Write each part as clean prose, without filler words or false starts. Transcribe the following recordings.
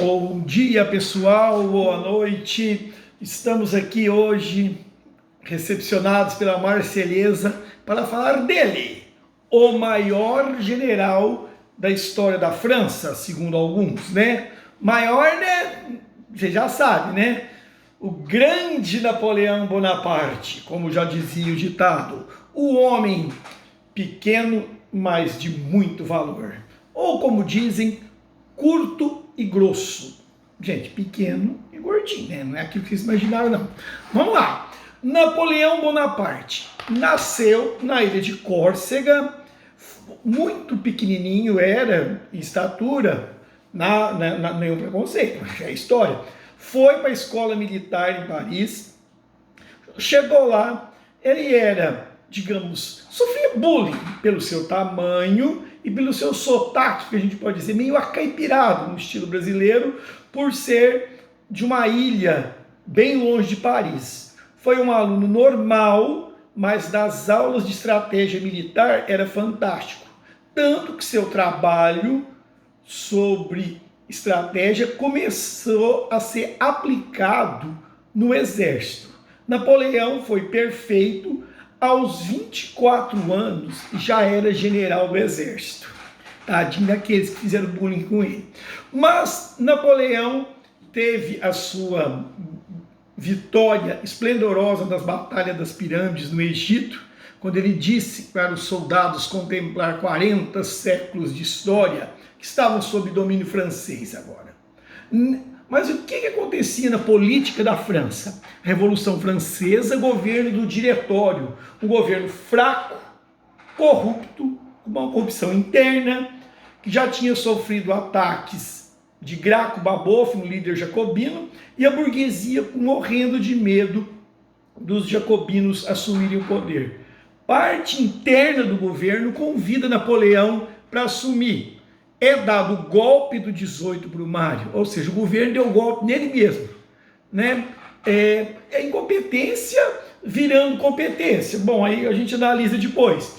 Bom dia, pessoal, boa noite. Estamos aqui hoje, recepcionados pela Marselhesa, para falar dele, o maior general da história da França, segundo alguns, né? Maior, né? Você já sabe, né? O grande Napoleão Bonaparte, como já dizia o ditado, o homem pequeno, mas de muito valor. Ou como dizem, curto e grosso. Gente, pequeno e gordinho, né? Não é aquilo que vocês imaginaram, não. Vamos lá. Napoleão Bonaparte nasceu na ilha de Córcega, muito pequenininho era, em estatura, nenhum preconceito, é a história. Foi para a escola militar em Paris, chegou lá, ele era, digamos, sofria bullying pelo seu tamanho e pelo seu sotaque, que a gente pode dizer, meio acaipirado no estilo brasileiro, por ser de uma ilha bem longe de Paris. Foi um aluno normal, mas das aulas de estratégia militar era fantástico. Tanto que seu trabalho sobre estratégia começou a ser aplicado no exército. Napoleão foi perfeito, aos 24 anos já era general do exército. Tadinho daqueles que fizeram bullying com ele. Mas Napoleão teve a sua vitória esplendorosa nas batalhas das pirâmides no Egito, quando ele disse para os soldados contemplar 40 séculos de história que estavam sob domínio francês agora. Mas o que acontecia na política da França? Revolução Francesa, governo do diretório, um governo fraco, corrupto, com uma corrupção interna, que já tinha sofrido ataques de Graco Babeuf, um líder jacobino, e a burguesia morrendo de medo dos jacobinos assumirem o poder. Parte interna do governo convida Napoleão para assumir. É dado o golpe do 18 Brumário, ou seja, o governo deu golpe nele mesmo, né? É incompetência virando competência. Bom, aí a gente analisa depois.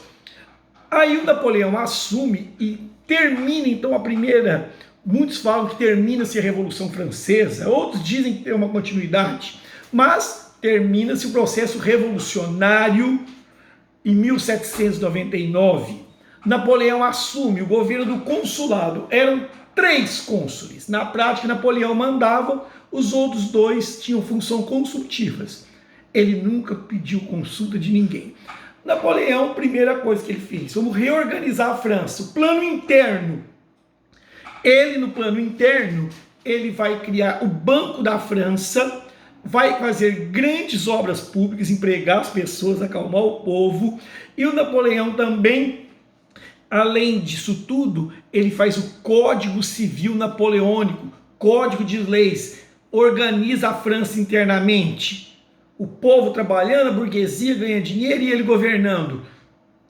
Aí o Napoleão assume e termina então a primeira. Muitos falam que termina-se a Revolução Francesa, outros dizem que tem uma continuidade, mas termina-se o processo revolucionário em 1799. Napoleão assume o governo do consulado. Eram 3 cônsules. Na prática, Napoleão mandava, os outros 2 tinham função consultivas. Ele nunca pediu consulta de ninguém. Napoleão, primeira coisa que ele fez, vamos reorganizar a França. O plano interno. Ele, no plano interno, ele vai criar o Banco da França, vai fazer grandes obras públicas, empregar as pessoas, acalmar o povo. E o Napoleão também, além disso tudo, ele faz o Código Civil Napoleônico, Código de Leis, organiza a França internamente. O povo trabalhando, a burguesia ganha dinheiro e ele governando.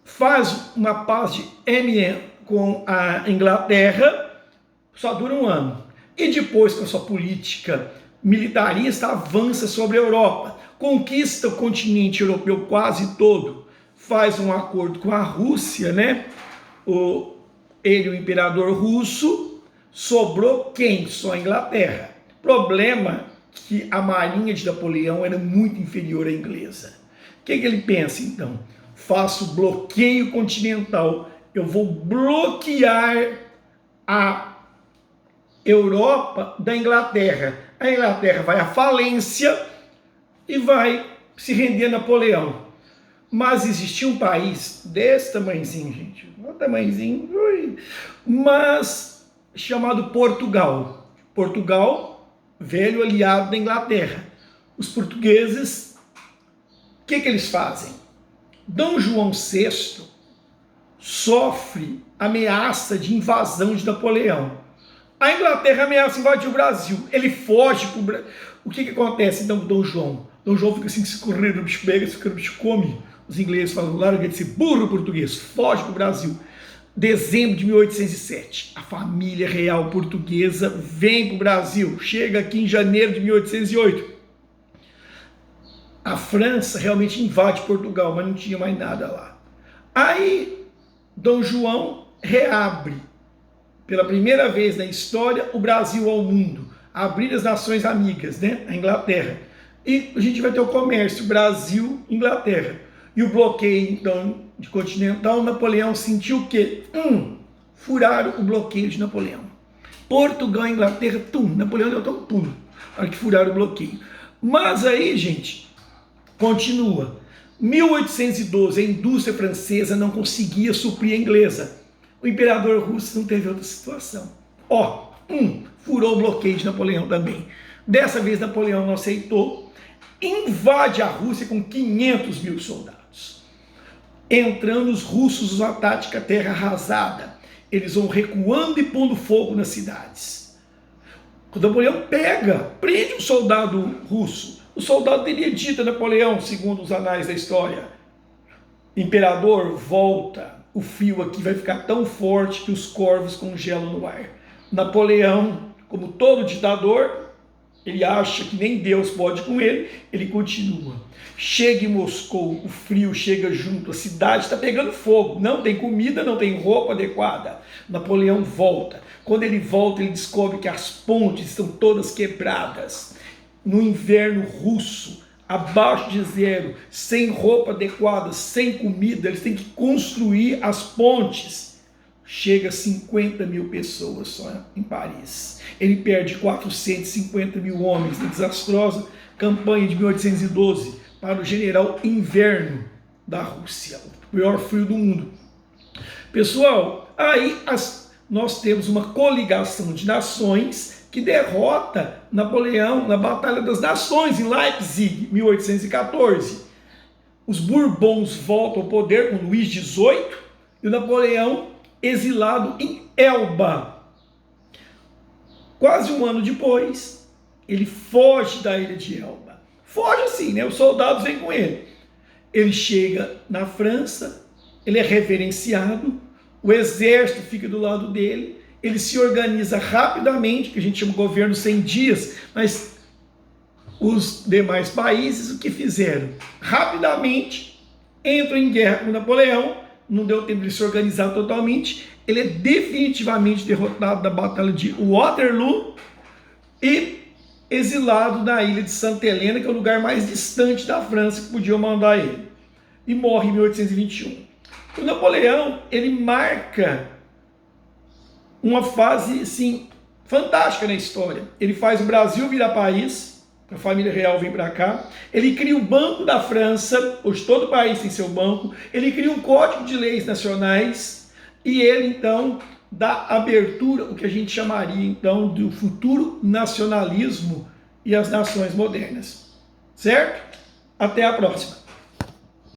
Faz uma paz de Amiens com a Inglaterra, só dura um ano. E depois, com a sua política militarista, avança sobre a Europa, conquista o continente europeu quase todo, faz um acordo com a Rússia, né? Ele, o imperador russo, sobrou quem? Só a Inglaterra. Problema que a marinha de Napoleão era muito inferior à inglesa. O que ele pensa então? Faço bloqueio continental, eu vou bloquear a Europa da Inglaterra. A Inglaterra vai à falência e vai se render a Napoleão. Mas existia um país desse tamanhozinho, gente, um tamanhozinho, mas chamado Portugal. Portugal, velho aliado da Inglaterra. Os portugueses, o que eles fazem? Dom João VI sofre ameaça de invasão de Napoleão. A Inglaterra ameaça invadir o Brasil. Ele foge para o Brasil. O que acontece então com Dom João? Dom João fica assim, se correr, o bicho pega, se o bicho come. Os ingleses falam, larga de ser burro português, foge para o Brasil. Dezembro de 1807, a família real portuguesa vem para o Brasil, chega aqui em janeiro de 1808. A França realmente invade Portugal, mas não tinha mais nada lá. Aí, Dom João reabre pela primeira vez na história, o Brasil ao mundo, abrir as nações amigas, né? A Inglaterra. E a gente vai ter o comércio Brasil-Inglaterra. E o bloqueio, então, de continental, Napoleão sentiu o quê? Furaram o bloqueio de Napoleão. Portugal e Inglaterra, Napoleão deu um pulo, para que furaram o bloqueio. Mas aí, gente, continua. 1812, a indústria francesa não conseguia suprir a inglesa. O imperador russo não teve outra situação. Furou o bloqueio de Napoleão também. Dessa vez Napoleão não aceitou, invade a Rússia com 500 mil soldados. Entrando os russos usam a tática terra arrasada. Eles vão recuando e pondo fogo nas cidades. Quando Napoleão prende um soldado russo, o soldado teria dito a Napoleão, segundo os anais da história: imperador, volta, o frio aqui vai ficar tão forte que os corvos congelam no ar. Napoleão, como todo ditador, ele acha que nem Deus pode com ele, ele continua. Chega em Moscou, o frio chega junto, a cidade está pegando fogo, não tem comida, não tem roupa adequada. Napoleão volta. Quando ele volta, ele descobre que as pontes estão todas quebradas. No inverno russo, abaixo de zero, sem roupa adequada, sem comida, eles têm que construir as pontes. Chega a 50 mil pessoas só em Paris. Ele perde 450 mil homens na desastrosa campanha de 1812 para o general Inverno da Rússia, o pior frio do mundo. Pessoal, aí nós temos uma coligação de nações que derrota Napoleão na Batalha das Nações, em Leipzig, 1814. Os Bourbons voltam ao poder com Luís XVIII e o Napoleão exilado em Elba. Quase um ano depois, ele foge da ilha de Elba. Foge assim, né? Os soldados vêm com ele. Ele chega na França, ele é reverenciado, o exército fica do lado dele, ele se organiza rapidamente, que a gente chama de governo 100 dias, mas os demais países o que fizeram? Rapidamente entram em guerra com Napoleão, não deu tempo de se organizar totalmente, ele é definitivamente derrotado na Batalha de Waterloo e exilado na ilha de Santa Helena, que é o lugar mais distante da França que podiam mandar ele, e morre em 1821. O Napoleão, ele marca uma fase, assim, fantástica na história. Ele faz o Brasil virar país, a família real vem para cá, ele cria o Banco da França, hoje todo o país tem seu banco, ele cria um código de leis nacionais, e ele, então, dá abertura, o que a gente chamaria, então, do futuro nacionalismo e as nações modernas. Certo? Até a próxima.